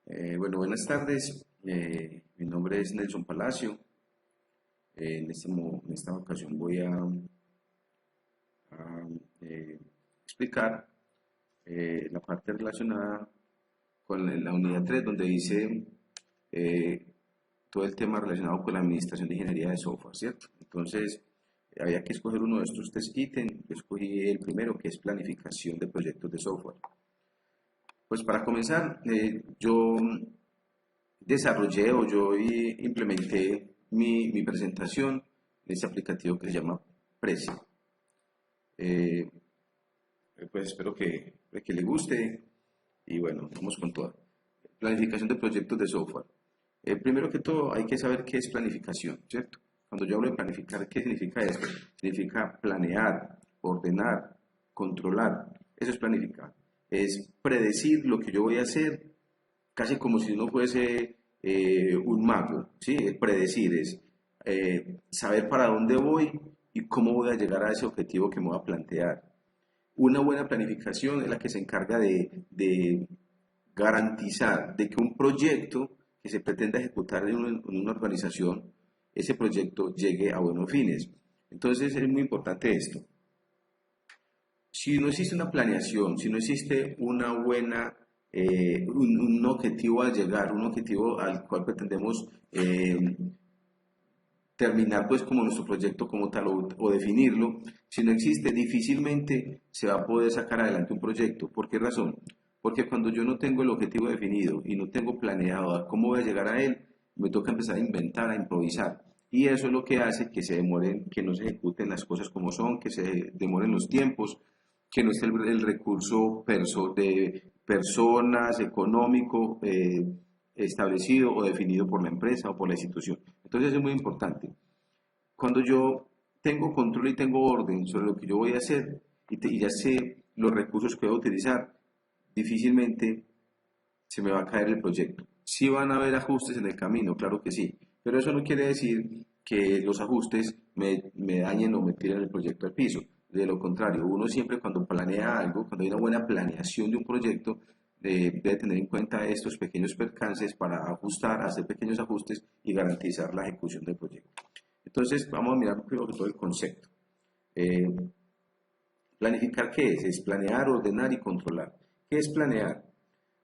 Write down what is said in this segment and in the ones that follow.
Bueno, buenas tardes. Mi nombre es Nelson Palacio. En esta ocasión voy a explicar la parte relacionada con la unidad 3, donde dice eh, todo el tema relacionado con la administración de ingeniería de software, ¿cierto? Entonces, había que escoger uno de estos tres ítems. Yo escogí el primero, que es planificación de proyectos de software. Pues para comenzar, yo desarrollé o implementé mi presentación en este aplicativo que se llama Prezi. Eh, pues espero que le guste y bueno, vamos con todo. Planificación de proyectos de software. Primero que todo hay que saber qué es planificación, ¿cierto? Cuando yo hablo de planificar, ¿qué significa esto? Significa planear, ordenar, controlar. Eso es planificar. Es predecir lo que yo voy a hacer, casi como si uno fuese un mago, ¿sí? Es predecir, es saber para dónde voy y cómo voy a llegar a ese objetivo que me voy a plantear. Una buena planificación es la que se encarga de garantizar de que un proyecto que se pretenda ejecutar en una organización, ese proyecto llegue a buenos fines. Entonces es muy importante esto. Si no existe una planeación, si no existe una buena, un objetivo a llegar, un objetivo al cual pretendemos terminar pues como nuestro proyecto como tal o definirlo, si no existe, difícilmente se va a poder sacar adelante un proyecto. ¿Por qué razón? Porque cuando yo no tengo el objetivo definido y no tengo planeado a cómo voy a llegar a él, me toca empezar a inventar, a improvisar. Y eso es lo que hace que se demoren, que no se ejecuten las cosas como son, que se demoren los tiempos, que no esté el recurso de personas, económico, establecido o definido por la empresa o por la institución. Entonces es muy importante. Cuando yo tengo control y tengo orden sobre lo que yo voy a hacer y ya sé los recursos que voy a utilizar, difícilmente se me va a caer el proyecto. Sí van a haber ajustes en el camino, claro que sí, pero eso no quiere decir que los ajustes me dañen o me tiren el proyecto al piso. De lo contrario, uno siempre cuando planea algo, cuando hay una buena planeación de un proyecto, debe tener en cuenta estos pequeños percances para ajustar, hacer pequeños ajustes y garantizar la ejecución del proyecto. Entonces, vamos a mirar primero que todo el concepto. Eh, ¿Planificar qué es? Es planear, ordenar y controlar. ¿Qué es planear?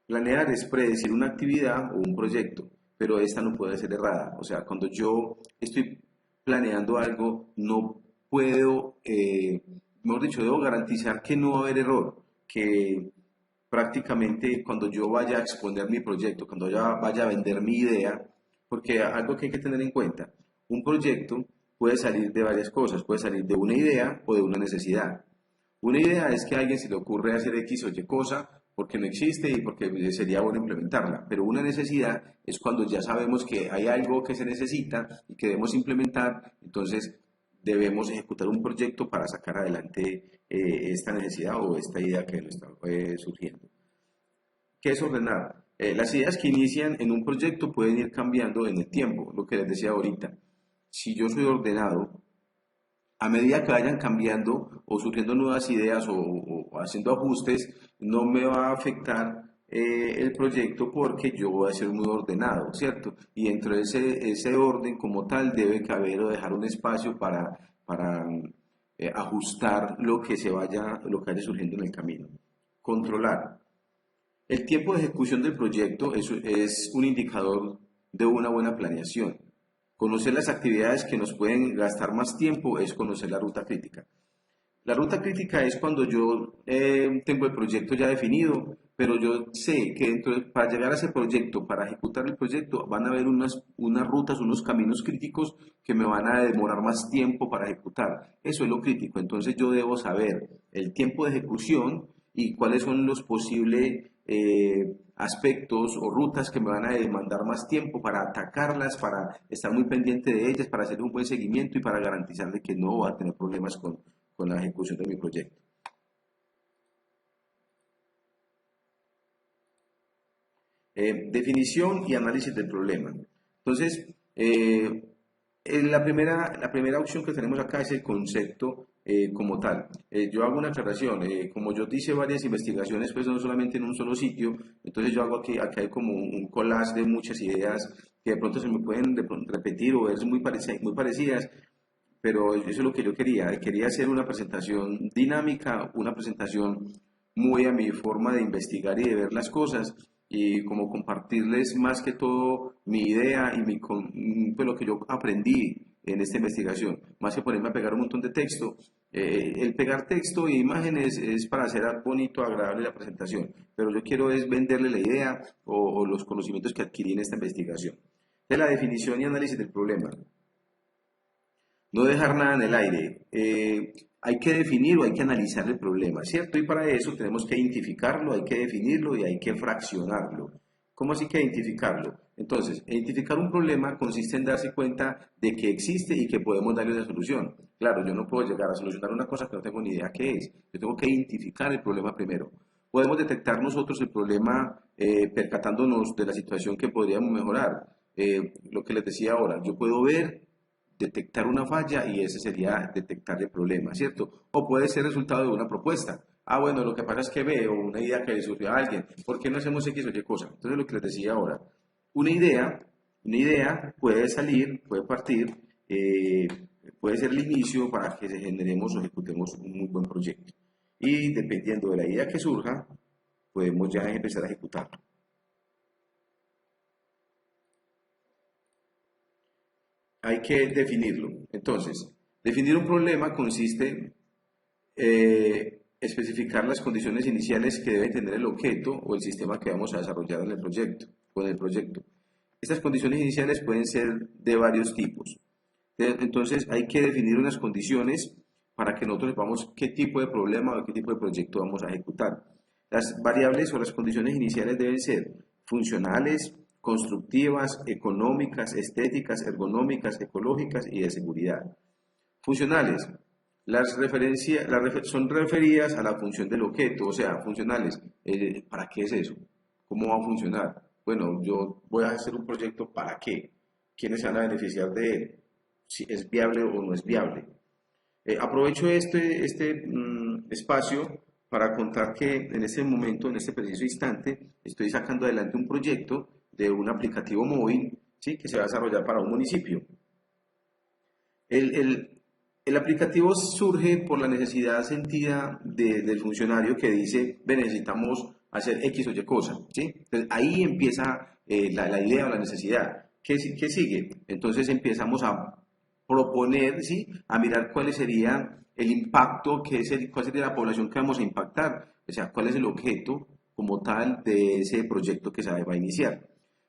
Planear es predecir una actividad o un proyecto, pero esta no puede ser errada. O sea, cuando yo estoy planeando algo, no puedo, mejor dicho, debo garantizar que no va a haber error, que prácticamente cuando yo vaya a exponer mi proyecto, cuando ya vaya a vender mi idea, porque algo que hay que tener en cuenta, un proyecto puede salir de varias cosas, puede salir de una idea o de una necesidad. Una idea es que a alguien se le ocurre hacer X o Y cosa porque no existe y porque sería bueno implementarla, pero una necesidad es cuando ya sabemos que hay algo que se necesita y que debemos implementar, entonces debemos ejecutar un proyecto para sacar adelante esta necesidad o esta idea que nos está surgiendo. ¿Qué es ordenar? Las ideas que inician en un proyecto pueden ir cambiando en el tiempo, lo que les decía ahorita. Si yo soy ordenado, a medida que vayan cambiando o surgiendo nuevas ideas o haciendo ajustes, no me va a afectar el proyecto porque yo voy a ser muy ordenado, ¿cierto? Y dentro de ese orden como tal debe caber o dejar un espacio para ajustar lo que vaya surgiendo en el camino. Controlar. El tiempo de ejecución del proyecto es un indicador de una buena planeación. Conocer las actividades que nos pueden gastar más tiempo es conocer la ruta crítica. La ruta crítica es cuando yo tengo el proyecto ya definido, pero yo sé que para llegar a ese proyecto, para ejecutar el proyecto, van a haber unas rutas, unos caminos críticos que me van a demorar más tiempo para ejecutar. Eso es lo crítico. Entonces yo debo saber el tiempo de ejecución y cuáles son los posibles aspectos o rutas que me van a demandar más tiempo para atacarlas, para estar muy pendiente de ellas, para hacer un buen seguimiento y para garantizarle que no va a tener problemas con la ejecución de mi proyecto. Definición y análisis del problema. Entonces, la primera opción que tenemos acá es el concepto como tal. Yo hago una aclaración, como yo hice varias investigaciones, pues no solamente en un solo sitio, entonces yo hago aquí hay como un collage de muchas ideas que de pronto se me pueden de pronto repetir o verse muy parecidas, pero eso es lo que yo quería hacer una presentación dinámica, una presentación muy a mi forma de investigar y de ver las cosas y como compartirles más que todo mi idea y pues lo que yo aprendí en esta investigación, más que ponerme a pegar un montón de texto. El pegar texto e imágenes es para hacer bonito, agradable la presentación, pero yo quiero es venderle la idea o los conocimientos que adquirí en esta investigación. De la definición y análisis del problema. No dejar nada en el aire. Hay que definir o hay que analizar el problema, ¿cierto? Y para eso tenemos que identificarlo, hay que definirlo y hay que fraccionarlo. ¿Cómo así que identificarlo? Entonces, identificar un problema consiste en darse cuenta de que existe y que podemos darle una solución. Claro, yo no puedo llegar a solucionar una cosa que no tengo ni idea qué es. Yo tengo que identificar el problema primero. Podemos detectar nosotros el problema percatándonos de la situación que podríamos mejorar. Lo que les decía ahora, yo puedo ver detectar una falla y ese sería detectar el problema, ¿cierto? O puede ser resultado de una propuesta. Ah, bueno, lo que pasa es que veo una idea que le surgió a alguien. ¿Por qué no hacemos X o Y cosa? Entonces, lo que les decía ahora, una idea, una idea puede salir, puede partir, eh, puede ser el inicio para que generemos o ejecutemos un muy buen proyecto. Y dependiendo de la idea que surja, podemos ya empezar a ejecutarlo. Hay que definirlo. Entonces, definir un problema consiste especificar las condiciones iniciales que debe tener el objeto o el sistema que vamos a desarrollar en el proyecto, con el proyecto. Estas condiciones iniciales pueden ser de varios tipos. Entonces hay que definir unas condiciones para que nosotros sepamos qué tipo de problema o qué tipo de proyecto vamos a ejecutar. Las variables o las condiciones iniciales deben ser funcionales, constructivas, económicas, estéticas, ergonómicas, ecológicas y de seguridad. Funcionales. Son referidas a la función del objeto, o sea, funcionales. ¿Para qué es eso? ¿Cómo va a funcionar? Bueno, yo voy a hacer un proyecto, ¿para qué? ¿Quiénes se van a beneficiar de él? Si es viable o no es viable. Aprovecho este espacio para contar que en este momento, en este preciso instante, estoy sacando adelante un proyecto de un aplicativo móvil, ¿sí?, que se va a desarrollar para un municipio. El, el- el aplicativo surge por la necesidad sentida del funcionario que dice, "Ve, necesitamos hacer X o Y cosa, ¿sí?". Entonces, ahí empieza la idea o la necesidad. ¿Qué sigue? Entonces empezamos a proponer, ¿sí?, a mirar cuál sería el impacto, cuál sería la población que vamos a impactar, o sea, cuál es el objeto como tal de ese proyecto que se va a iniciar.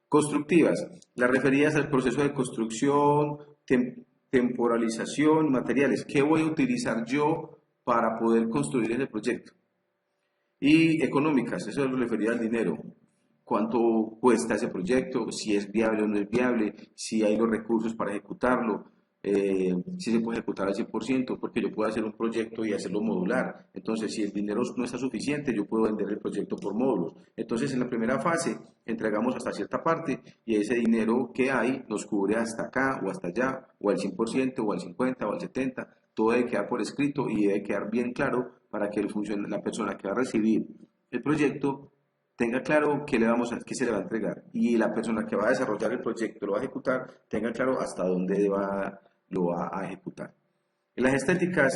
Constructivas, las referidas al proceso de construcción, temporalización, materiales. ¿Qué voy a utilizar yo para poder construir ese proyecto? Y económicas, eso es lo referido al dinero. ¿Cuánto cuesta ese proyecto? Si es viable o no es viable, si hay los recursos para ejecutarlo, si se puede ejecutar al 100%, porque yo puedo hacer un proyecto y hacerlo modular. Entonces, si el dinero no está suficiente, yo puedo vender el proyecto por módulos. Entonces, en la primera fase, entregamos hasta cierta parte y ese dinero que hay nos cubre hasta acá o hasta allá, o al 100% o al 50% o al 70%. Todo debe quedar por escrito y debe quedar bien claro para que la persona que va a recibir el proyecto tenga claro qué se le va a entregar y la persona que va a desarrollar el proyecto, lo va a ejecutar, tenga claro hasta dónde lo va a ejecutar. En las estéticas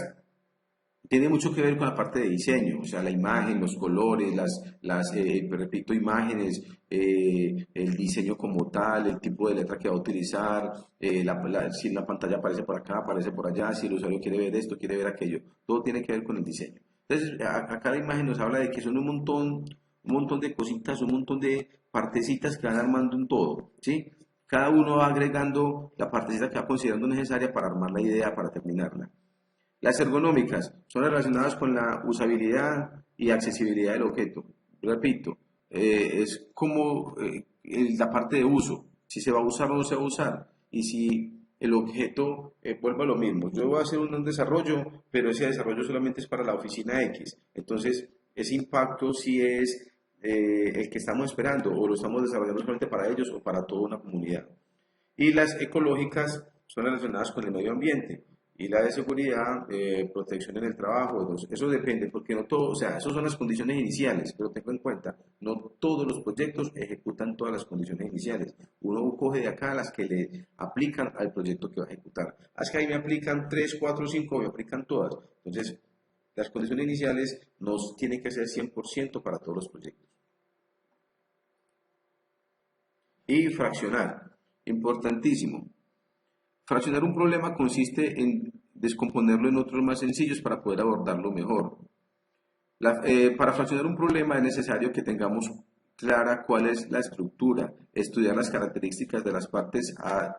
tiene mucho que ver con la parte de diseño, o sea, la imagen, los colores, repito, imágenes, el diseño como tal, el tipo de letra que va a utilizar, si la pantalla aparece por acá, aparece por allá, si el usuario quiere ver esto, quiere ver aquello, todo tiene que ver con el diseño. Entonces, acá la imagen nos habla de que son un montón de cositas, un montón de partecitas que van armando un todo, ¿sí? Cada uno va agregando la partecita que va considerando necesaria para armar la idea, para terminarla. Las ergonómicas son relacionadas con la usabilidad y accesibilidad del objeto. Repito, es como la parte de uso, si se va a usar o no se va a usar, y si el objeto vuelve a lo mismo. Yo voy a hacer un desarrollo, pero ese desarrollo solamente es para la oficina X. Entonces, ese impacto sí es el que estamos esperando, o lo estamos desarrollando solamente para ellos o para toda una comunidad. Y las ecológicas son relacionadas con el medio ambiente. Y la de seguridad, protección en el trabajo, eso depende, porque no todo, o sea, esas son las condiciones iniciales, pero tengo en cuenta, no todos los proyectos ejecutan todas las condiciones iniciales. Uno coge de acá las que le aplican al proyecto que va a ejecutar. Es que ahí me aplican 3 4 5 me aplican todas. Entonces, las condiciones iniciales nos tienen que ser 100% para todos los proyectos. Y fraccionar, importantísimo. Fraccionar un problema consiste en descomponerlo en otros más sencillos para poder abordarlo mejor. Para fraccionar un problema es necesario que tengamos clara cuál es la estructura, estudiar las características de las partes a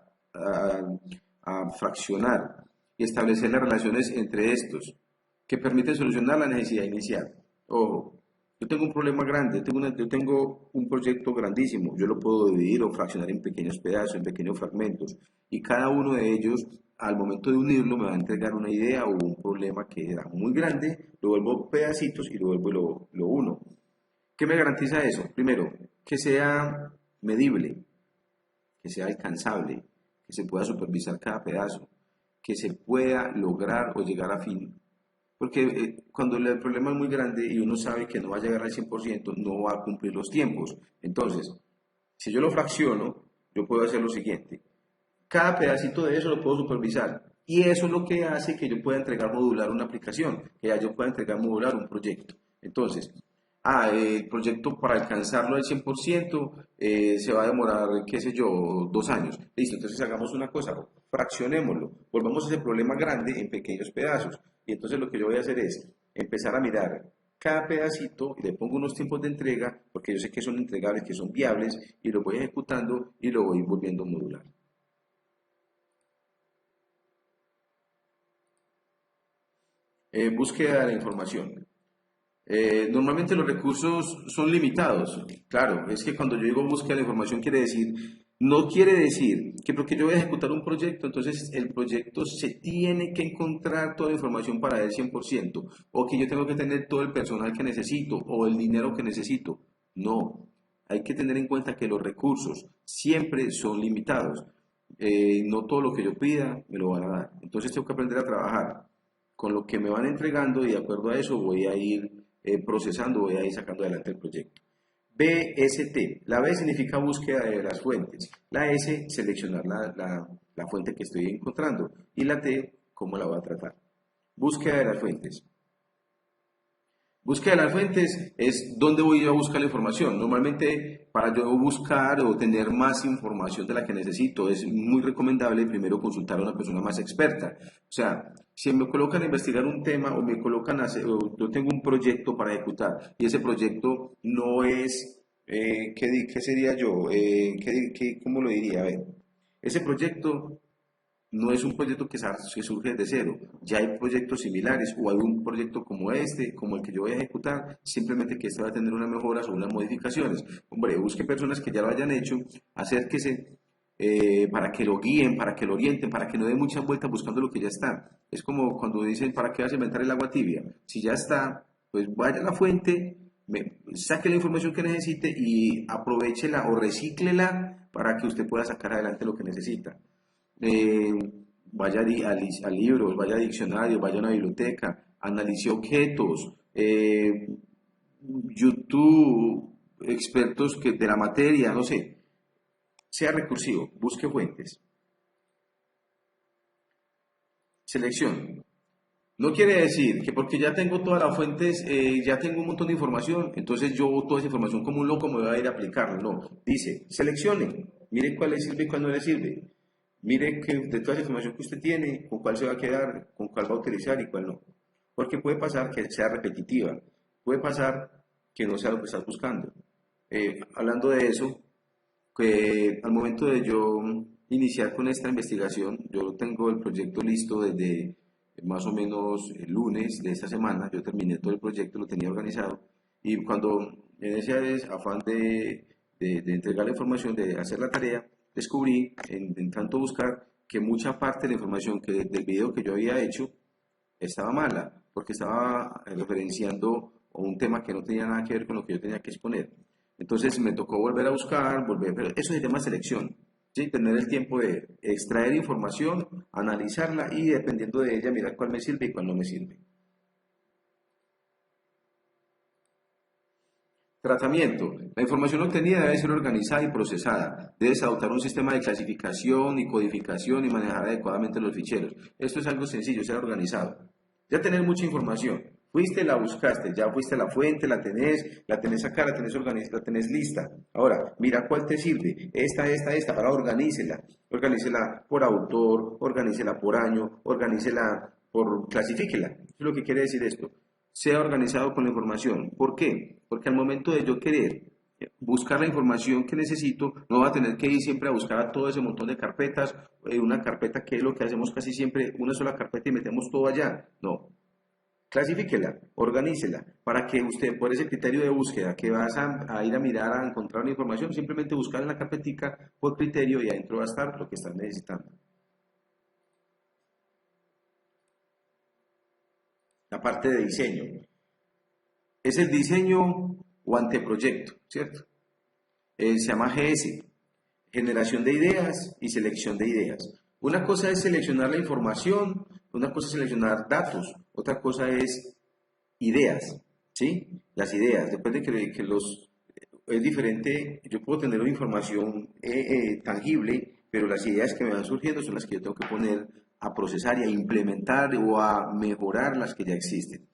fraccionar y establecer las relaciones entre estos que permiten solucionar la necesidad inicial. Ojo, yo tengo un problema grande, yo tengo un proyecto grandísimo, yo lo puedo dividir o fraccionar en pequeños pedazos, en pequeños fragmentos, y cada uno de ellos, al momento de unirlo, me va a entregar una idea o un problema que era muy grande, lo vuelvo pedacitos y lo vuelvo y lo uno. ¿Qué me garantiza eso? Primero, que sea medible, que sea alcanzable, que se pueda supervisar cada pedazo, que se pueda lograr o llegar a fin. Porque cuando el problema es muy grande y uno sabe que no va a llegar al 100%, no va a cumplir los tiempos. Entonces, si yo lo fracciono, yo puedo hacer lo siguiente. Cada pedacito de eso lo puedo supervisar. Y eso es lo que hace que yo pueda entregar modular una aplicación, que ya yo pueda entregar modular un proyecto. Entonces, el proyecto para alcanzarlo al 100% se va a demorar, qué sé yo, 2 años. Listo, entonces hagamos una cosa, fraccionémoslo, volvamos ese problema grande en pequeños pedazos. Y entonces lo que yo voy a hacer es empezar a mirar cada pedacito y le pongo unos tiempos de entrega, porque yo sé que son entregables, que son viables, y lo voy ejecutando y lo voy volviendo modular. Búsqueda de la información. Normalmente los recursos son limitados. Claro, es que cuando yo digo búsqueda de la información no quiere decir que porque yo voy a ejecutar un proyecto, entonces el proyecto se tiene que encontrar toda la información para él 100%, o que yo tengo que tener todo el personal que necesito o el dinero que necesito. No, hay que tener en cuenta que los recursos siempre son limitados. No todo lo que yo pida me lo van a dar. Entonces tengo que aprender a trabajar con lo que me van entregando y de acuerdo a eso voy a ir procesando, voy a ir sacando adelante el proyecto. BST. La B significa búsqueda de las fuentes. La S, seleccionar la fuente que estoy encontrando. Y la T, cómo la voy a tratar. Búsqueda de las fuentes. Búsqueda de las fuentes es dónde voy yo a buscar la información. Normalmente, para yo buscar o tener más información de la que necesito, es muy recomendable primero consultar a una persona más experta. O sea, si me colocan a investigar un tema o me colocan a hacer, o yo tengo un proyecto para ejecutar y ese proyecto no es, ¿qué sería yo? ¿Cómo lo diría? A ver, ese proyecto no es un proyecto que surge de cero, ya hay proyectos similares o hay un proyecto como este, como el que yo voy a ejecutar, simplemente que este va a tener unas mejoras o unas modificaciones. Hombre, busque personas que ya lo hayan hecho, acérquese para que lo guíen, para que lo orienten, para que no den muchas vueltas buscando lo que ya está. Es como cuando dicen, ¿para qué vas a inventar el agua tibia? Si ya está, pues vaya a la fuente, saque la información que necesite y aprovéchela o recíclela para que usted pueda sacar adelante lo que necesita. eh, Vaya a libros, vaya a diccionarios, vaya a una biblioteca, analice objetos, YouTube, expertos de la materia, no sé, sea recursivo, busque fuentes. Selección. No quiere decir que porque ya tengo todas las fuentes, ya tengo un montón de información, entonces yo toda esa información como un loco me voy a ir a aplicarlo. No, dice, seleccione, mire cuál le sirve y cuál no le sirve. Mire que de toda esa información que usted tiene, con cuál se va a quedar, con cuál va a utilizar y cuál no. Porque puede pasar que sea repetitiva, puede pasar que no sea lo que estás buscando. Hablando de eso, que al momento de yo iniciar con esta investigación, yo tengo el proyecto listo desde más o menos el lunes de esta semana, yo terminé todo el proyecto, lo tenía organizado, y cuando en ese afán de entregar la información, de hacer la tarea, descubrí, en tanto buscar, que mucha parte de la información del video que yo había hecho estaba mala, porque estaba referenciando un tema que no tenía nada que ver con lo que yo tenía que exponer. Entonces me tocó volver a buscar, pero eso se llama selección. ¿sí? Tener el tiempo de extraer información, analizarla y dependiendo de ella, mirar cuál me sirve y cuál no me sirve. Tratamiento. La información obtenida debe ser organizada y procesada. Debes adoptar un sistema de clasificación y codificación y manejar adecuadamente los ficheros. Esto es algo sencillo, ser organizado. Ya tener mucha información. Fuiste, la buscaste, ya fuiste a la fuente, la tenés acá, la tenés lista. Ahora, mira cuál te sirve. Esta. Ahora organícela. Organícela por autor, organícela por año, organícela por, clasifíquela. Eso es lo que quiere decir esto. Sea organizado con la información. ¿Por qué? Porque al momento de yo querer buscar la información que necesito, no va a tener que ir siempre a buscar a todo ese montón de carpetas, una carpeta que es lo que hacemos casi siempre, una sola carpeta y metemos todo allá. No, clasifíquela, organícela, para que usted, por ese criterio de búsqueda que vas a ir a mirar, a encontrar una información, simplemente buscar en la carpetica por criterio y adentro va a estar lo que estás necesitando. La parte de diseño. Es el diseño o anteproyecto, ¿cierto? Se llama GS, generación de ideas y selección de ideas. Una cosa es seleccionar la información, una cosa es seleccionar datos, otra cosa es ideas, ¿sí? Las ideas, después de que es diferente, yo puedo tener una información tangible, pero las ideas que me van surgiendo son las que yo tengo que poner a procesar y a implementar o a mejorar las que ya existen.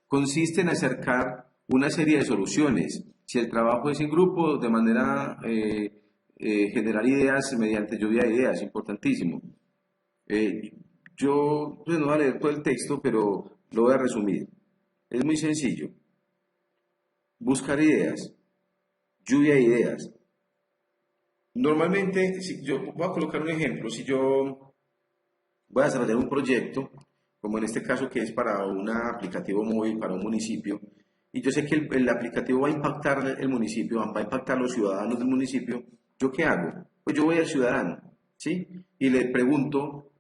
Consiste en acercar una serie de soluciones. Si el trabajo es en grupo, de manera generar ideas mediante lluvia de ideas, importantísimo. Yo pues, no voy a leer todo el texto, pero lo voy a resumir. Es muy sencillo. Buscar ideas, lluvia de ideas. Normalmente, si yo voy a colocar un ejemplo, si yo voy a desarrollar un proyecto, como en este caso que es para un aplicativo móvil, para un municipio, y yo sé que el aplicativo va a impactar el municipio, va a impactar a los ciudadanos del municipio, ¿yo qué hago? Pues yo voy al ciudadano, ¿sí? Y le pregunto,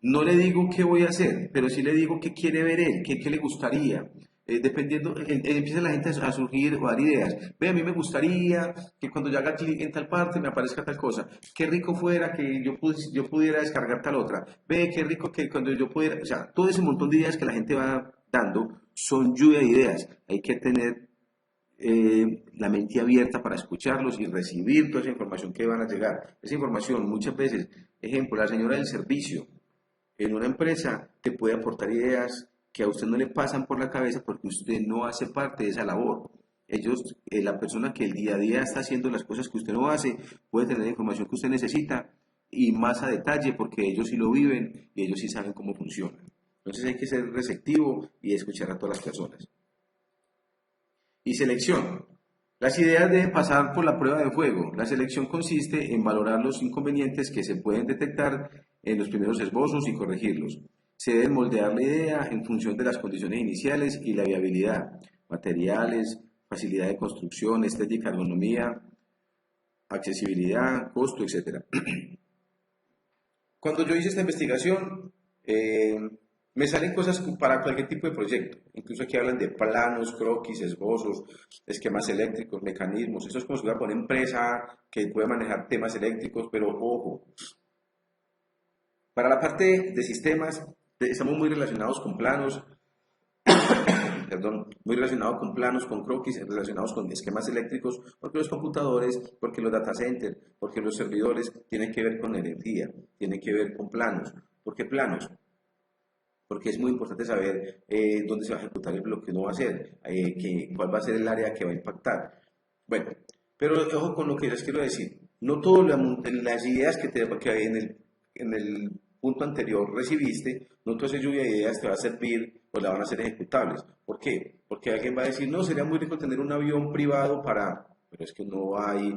no le digo qué voy a hacer, pero sí le digo qué quiere ver él, qué le gustaría. Dependiendo, empieza la gente a surgir o a dar ideas. Ve, a mí me gustaría que cuando yo haga clic en tal parte me aparezca tal cosa. Qué rico fuera que yo pudiera descargar tal otra. Ve, qué rico que cuando yo pudiera, o sea, todo ese montón de ideas que la gente va dando son lluvia de ideas. Hay que tener la mente abierta para escucharlos y recibir toda esa información que van a llegar. Esa información muchas veces, ejemplo, la señora del servicio en una empresa te puede aportar ideas que a usted no le pasan por la cabeza porque usted no hace parte de esa labor. Ellos, la persona que el día a día está haciendo las cosas que usted no hace, puede tener la información que usted necesita y más a detalle porque ellos sí lo viven y ellos sí saben cómo funciona. Entonces hay que ser receptivo y escuchar a todas las personas. Y selección. Las ideas deben pasar por la prueba de fuego. La selección consiste en valorar los inconvenientes que se pueden detectar en los primeros esbozos y corregirlos. Se debe moldear la idea en función de las condiciones iniciales y la viabilidad, materiales, facilidad de construcción, estética, ergonomía, accesibilidad, costo, etc. Cuando yo hice esta investigación, me salen cosas para cualquier tipo de proyecto. Incluso aquí hablan de planos, croquis, esbozos, esquemas eléctricos, mecanismos. Eso es como si fuera una empresa que puede manejar temas eléctricos, pero ojo. Para la parte de sistemas, estamos muy relacionados con planos, perdón, muy relacionados con planos, con croquis, relacionados con esquemas eléctricos, porque los computadores, porque los data centers, porque los servidores tienen que ver con energía, tienen que ver con planos. ¿Por qué planos? Porque es muy importante saber dónde se va a ejecutar lo que uno va a hacer, cuál va a ser el área que va a impactar. Bueno, pero ojo con lo que les quiero decir. No todas las ideas que hay en el punto anterior recibiste, no toda esa lluvia de ideas te va a servir o la van a hacer ejecutables. ¿Por qué? Porque alguien va a decir, no, sería muy rico tener un avión privado para, pero es que no hay,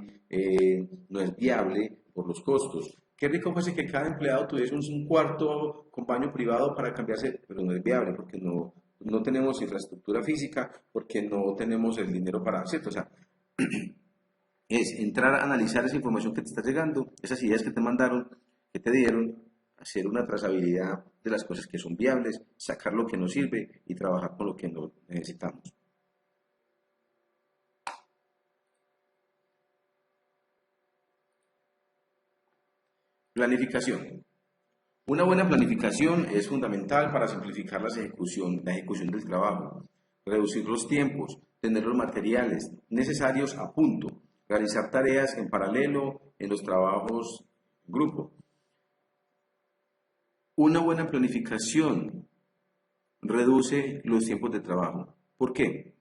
no es viable por los costos. Qué rico fuese que cada empleado tuviese un cuarto con baño privado para cambiarse, pero no es viable porque no tenemos infraestructura física, porque no tenemos el dinero para, ¿cierto? O sea, es entrar a analizar esa información que te está llegando, esas ideas que te mandaron, que te dieron, hacer una trazabilidad de las cosas que son viables, sacar lo que nos sirve y trabajar con lo que no necesitamos. Planificación. Una buena planificación es fundamental para simplificar la ejecución del trabajo, reducir los tiempos, tener los materiales necesarios a punto, realizar tareas en paralelo en los trabajos en grupo. Una buena planificación reduce los tiempos de trabajo. ¿Por qué?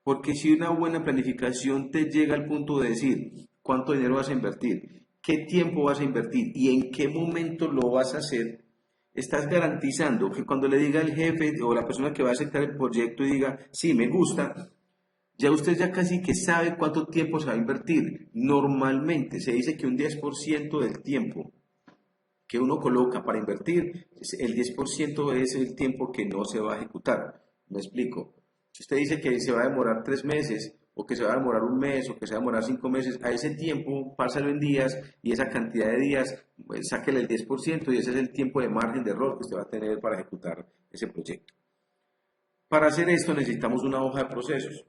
Porque si una buena planificación te llega al punto de decir cuánto dinero vas a invertir, qué tiempo vas a invertir y en qué momento lo vas a hacer, estás garantizando que cuando le diga el jefe o la persona que va a aceptar el proyecto y diga, sí, me gusta, ya usted ya casi que sabe cuánto tiempo se va a invertir. Normalmente se dice que un 10% del tiempo que uno coloca para invertir, el 10% es el tiempo que no se va a ejecutar. Me explico. Si usted dice que se va a demorar 3 meses, o que se va a demorar un mes, o que se va a demorar 5 meses, a ese tiempo, pásalo en días, y esa cantidad de días, pues, sáquele el 10%, y ese es el tiempo de margen de error que usted va a tener para ejecutar ese proyecto. Para hacer esto necesitamos una hoja de procesos.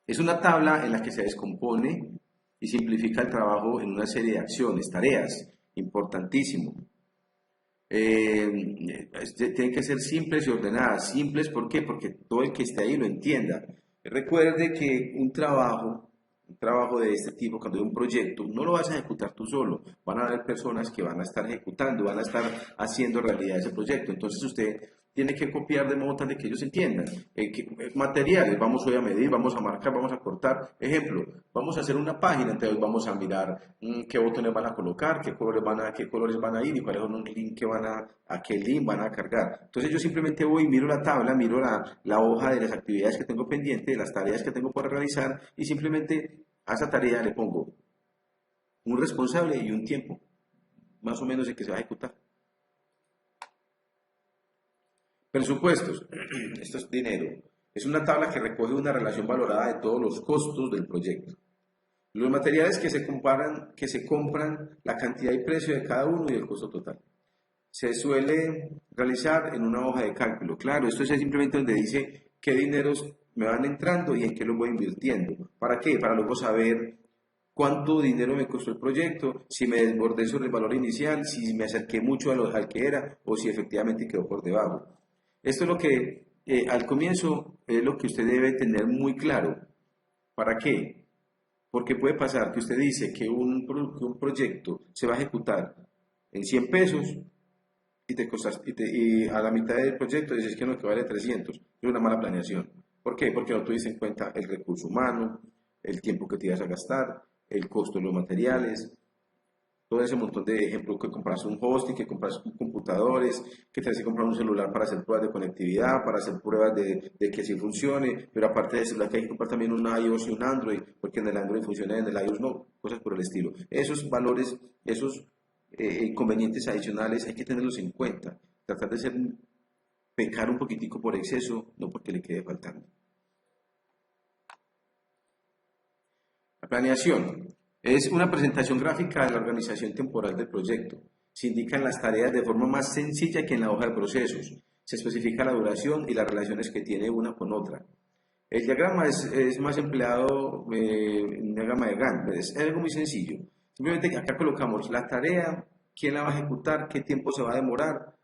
Es una tabla en la que se descompone y simplifica el trabajo en una serie de acciones, tareas, importantísimo. Tienen que ser simples y ordenadas. Simples, ¿por qué? Porque todo el que esté ahí lo entienda. Recuerde que un trabajo de este tipo, cuando hay un proyecto, no lo vas a ejecutar tú solo. Van a haber personas que van a estar ejecutando, van a estar haciendo realidad ese proyecto. Entonces usted tiene que copiar de modo tal de que ellos entiendan. Materiales, vamos hoy a medir, vamos a marcar, vamos a cortar. Ejemplo, vamos a hacer una página, entonces vamos a mirar qué botones van a colocar, qué colores van a ir y cuáles son los links que a qué link van a cargar. Entonces yo simplemente voy, miro la tabla, miro la hoja de las actividades que tengo pendiente, de las tareas que tengo por realizar y simplemente a esa tarea le pongo un responsable y un tiempo, más o menos el que se va a ejecutar. Presupuestos, esto es dinero. Es una tabla que recoge una relación valorada de todos los costos del proyecto. Los materiales que se compran, la cantidad y precio de cada uno y el costo total. Se suele realizar en una hoja de cálculo. Claro, esto es simplemente donde dice qué dineros me van entrando y en qué los voy invirtiendo. ¿Para qué? Para luego saber cuánto dinero me costó el proyecto, si me desbordé sobre el valor inicial, si me acerqué mucho al que era o si efectivamente quedó por debajo. Esto es lo que al comienzo es lo que usted debe tener muy claro. ¿Para qué? Porque puede pasar que usted dice que un proyecto se va a ejecutar en 100 pesos y a la mitad del proyecto dices que no, que vale 300. Es una mala planeación. ¿Por qué? Porque no tuviste en cuenta el recurso humano, el tiempo que te ibas a gastar, el costo de los materiales, todo ese montón de ejemplos, que compras un hosting, que compras computadores, que tienes que comprar un celular para hacer pruebas de conectividad, para hacer pruebas de que sí funcione, pero aparte de eso, hay que comprar también un iOS y un Android, porque en el Android funciona y en el iOS no, cosas por el estilo. Esos valores, esos inconvenientes adicionales hay que tenerlos en cuenta, tratar de pecar un poquitico por exceso, no porque le quede faltando. La planeación. Es una presentación gráfica de la organización temporal del proyecto. Se indican las tareas de forma más sencilla que en la hoja de procesos. Se especifica la duración y las relaciones que tiene una con otra. El diagrama es más empleado en diagrama de Gantt. Es algo muy sencillo. Simplemente acá colocamos la tarea, quién la va a ejecutar, qué tiempo se va a demorar,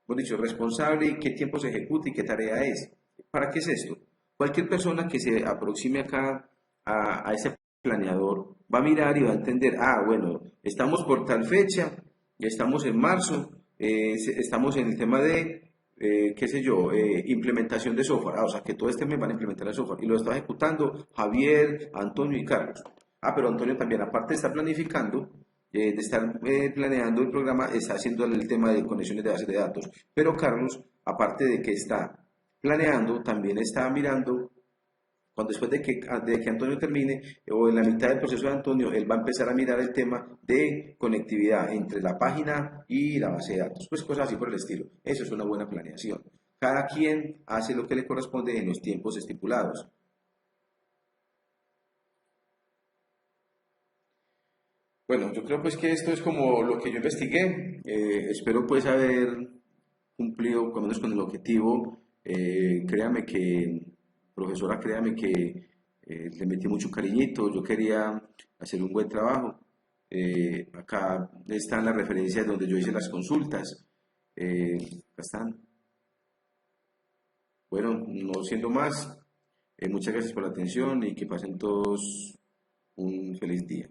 hemos dicho responsable, qué tiempo se ejecuta y qué tarea es. ¿Para qué es esto? Cualquier persona que se aproxime acá a ese planeador va a mirar y va a entender, bueno, estamos por tal fecha, ya estamos en marzo, estamos en el tema de, qué sé yo, implementación de software, o sea, que todo este mes van a implementar el software y lo está ejecutando Javier, Antonio y Carlos. Pero Antonio también, aparte de estar planificando, de estar planeando el programa, está haciendo el tema de conexiones de bases de datos. Pero Carlos, aparte de que está planeando, también está mirando, cuando después de que Antonio termine, o en la mitad del proceso de Antonio, él va a empezar a mirar el tema de conectividad entre la página y la base de datos. Pues cosas así por el estilo. Eso es una buena planeación. Cada quien hace lo que le corresponde en los tiempos estipulados. Bueno, yo creo pues que esto es como lo que yo investigué. Espero pues haber cumplido con menos con el objetivo. Créame que, profesora, créame que le metí mucho cariñito. Yo quería hacer un buen trabajo. Acá están las referencias donde yo hice las consultas. Acá están. Bueno, no siendo más, muchas gracias por la atención y que pasen todos un feliz día.